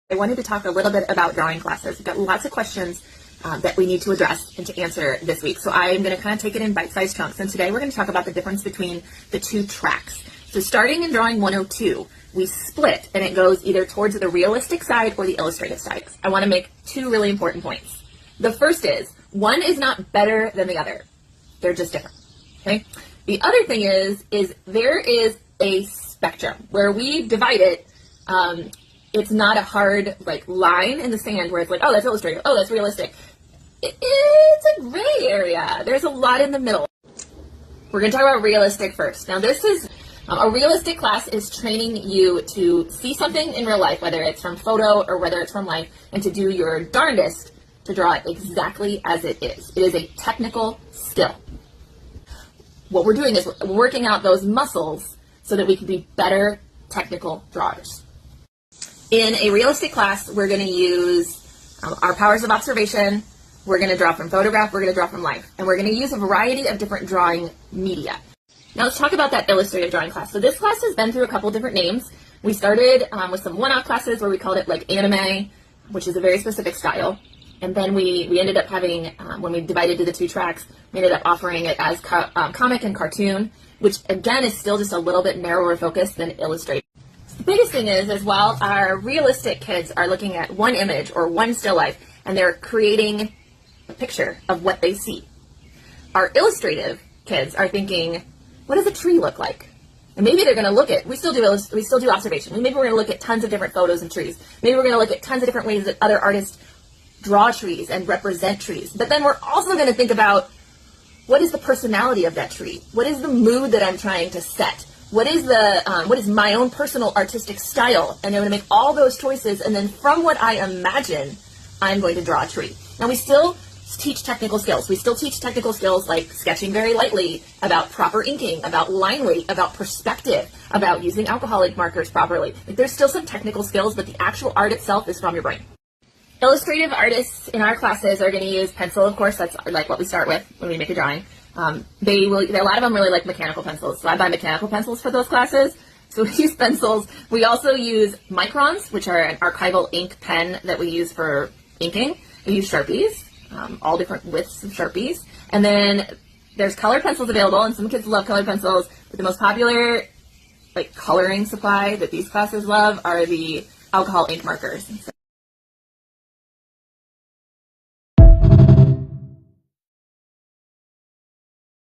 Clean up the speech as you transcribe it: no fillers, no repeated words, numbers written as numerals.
I wanted to talk a little bit about drawing classes. We've got lots of questions that we need to address and to answer this week. So I'm going to kind of take it in bite-sized chunks. And today we're going to talk about the difference between the two tracks. So starting in drawing 102, we split and it goes either towards the realistic side or the illustrative side. I want to make two really important points. The first is, one is not better than the other. They're just different. Okay? The other thing is there is a spectrum where we divide it. It's not a hard line in the sand where it's like, oh, that's illustrative, oh, that's realistic. It's a gray area. There's a lot in the middle. We're going to talk about realistic first. Now, this is a realistic class is training you to see something in real life, whether it's from photo or whether it's from life, and to do your darndest to draw it exactly as it is. It is a technical skill. What we're doing is we're working out those muscles so that we can be better technical drawers. In a realistic class, we're going to use our powers of observation. We're going to draw from photograph. We're going to draw from life. And we're going to use a variety of different drawing media. Now let's talk about that illustrative drawing class. So this class has been through a couple different names. We started with some one-off classes where we called it anime, which is a very specific style. And then we ended up having, when we divided to the two tracks, we ended up offering it as comic and cartoon, which again is still just a little bit narrower focus than illustrative. The biggest thing is while our realistic kids are looking at one image or one still life and they're creating a picture of what they see, our illustrative kids are thinking, what does a tree look like? And maybe they're going to look at, we still do observation. Maybe we're going to look at tons of different photos of trees. Maybe we're going to look at tons of different ways that other artists draw trees and represent trees. But then we're also going to think about, what is the personality of that tree? What is the mood that I'm trying to set? What is my own personal artistic style? And I'm going to make all those choices, and then from what I imagine, I'm going to draw a tree. Now, we still teach technical skills. We still teach technical skills like sketching very lightly, about proper inking, about line weight, about perspective, about using alcoholic markers properly. There's still some technical skills, but the actual art itself is from your brain. Illustrative artists in our classes are going to use pencil, of course. That's what we start with when we make a drawing. A lot of them really like mechanical pencils, so I buy mechanical pencils for those classes. So we use pencils. We also use microns, which are an archival ink pen that we use for inking. We use Sharpies, all different widths of Sharpies. And then there's colored pencils available, and some kids love colored pencils, but the most popular coloring supply that these classes love are the alcohol ink markers.